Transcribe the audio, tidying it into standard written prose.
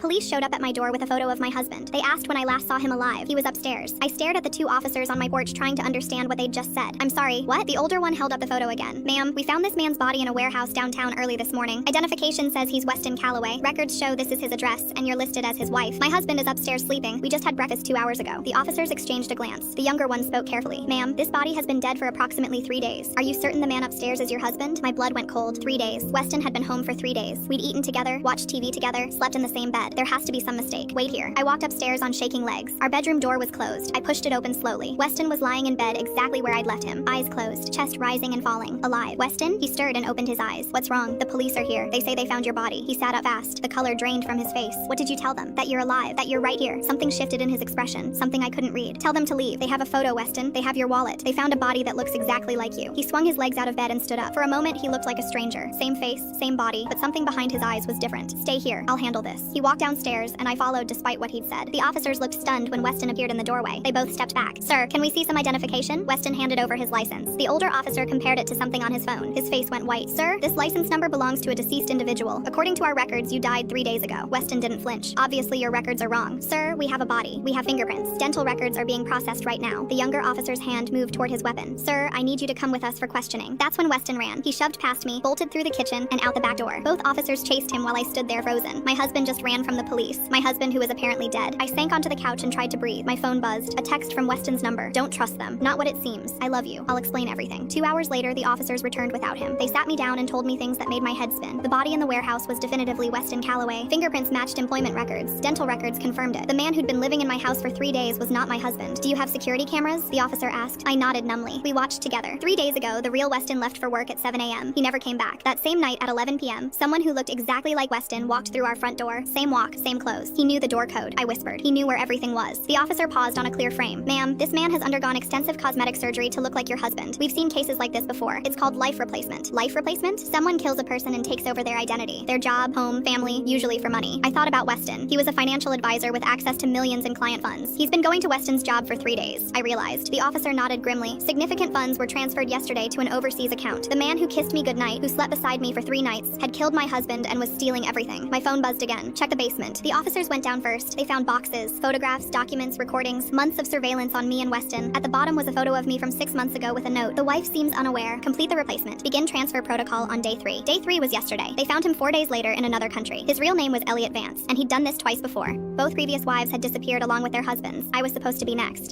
police showed up at my door with a photo of my husband. They asked when I last saw him alive. He was upstairs. I stared at the two officers on my porch trying to understand what they'd just said. I'm sorry, what? The older one held up the photo again. Ma'am, we found this man's body in a warehouse downtown early this morning. Identification says he's Weston Calloway. Records show this is his address, and you're listed as his wife. My husband is upstairs sleeping. We just had breakfast 2 hours ago. The officers exchanged a glance. The younger one spoke carefully. Ma'am, this body has been dead for approximately 3 days. Are you certain the man upstairs is your husband? My blood went cold. 3 days. Weston had been home for 3 days. We'd eaten together, watched TV together, slept in the same bed. There has to be some mistake. Wait here. I walked upstairs on shaking legs. Our bedroom door was closed. I pushed it open slowly. Weston was lying in bed exactly where I'd left him. Eyes closed, chest rising and falling. Alive. Weston? He stirred and opened his eyes. What's wrong? The police are here. They say they found your body. He sat up fast. The color drained from his face. What did you tell them? That you're alive. That you're right here. Something shifted in his expression. Something I couldn't read. Tell them to leave. They have a photo, Weston. They have your wallet. They found a body that looks exactly like you. He swung his legs out of bed and stood up. For a moment, he looked like a stranger. Same face, same body, but something behind his eyes was different. Stay here. I'll handle this. He walked downstairs, and I followed despite what he'd said. The officers looked stunned when Weston appeared in the doorway. They both stepped back. Sir, can we see some identification? Weston handed over his license. The older officer compared it to something on his phone. His face went white. Sir, this license number belongs to a deceased individual. According to our records, you died 3 days ago. Weston didn't flinch. Obviously, your records are wrong. Sir, we have a body. We have fingerprints. Dental records are being processed right now. The younger officer's hand moved toward his weapon. Sir, I need you to come with us for questioning. That's when Weston ran. He shoved past me, bolted through the kitchen, and out the back door. Both officers chased him while I stood there frozen. My husband just ran from the police. My husband, who was apparently dead. I sank onto the couch and tried to breathe. My phone buzzed. A text from Weston's number. Don't trust them. Not what it seems. I love you. I'll explain everything. 2 hours later, the officers returned without him. They sat me down and told me things that made my head spin. The body in the warehouse was definitively Weston Calloway. Fingerprints matched employment records. Dental records confirmed it. The man who'd been living in my house for 3 days was not my husband. Do you have security cameras? The officer asked. I nodded numbly. We watched together. 3 days ago, the real Weston left for work at 7 a.m. He never came back. That same night at 11 p.m., someone who looked exactly like Weston walked through our front door. Same walk, same clothes. He knew the door code. I whispered. He knew where everything was. The officer paused on a clear frame. Ma'am, this man has undergone extensive cosmetic surgery to look like your husband. We've seen cases like this before. It's called life replacement. Life replacement? Someone kills a person and takes over their identity, their job, home, family, usually for money. I thought about Weston. He was a financial advisor with access to millions in client funds. He's been going to Weston's job for 3 days. I realized. The officer nodded grimly. Significant funds were transferred yesterday to an overseas account. The man who kissed me goodnight, who slept beside me for 3 nights, had killed my husband and was stealing everything. My phone buzzed again. Check the basement. The officers went down first. They found boxes, photographs, documents, recordings, months of surveillance on me and Weston. At the bottom was a photo of me from 6 months ago with a note. The wife seems unaware. Complete the replacement. Begin transfer protocol on day 3. Day 3 was yesterday. They found him 4 days later in another country. His real name was Elliot Vance, and he'd done this twice before. Both previous wives had disappeared along with their husbands. I was supposed to be next.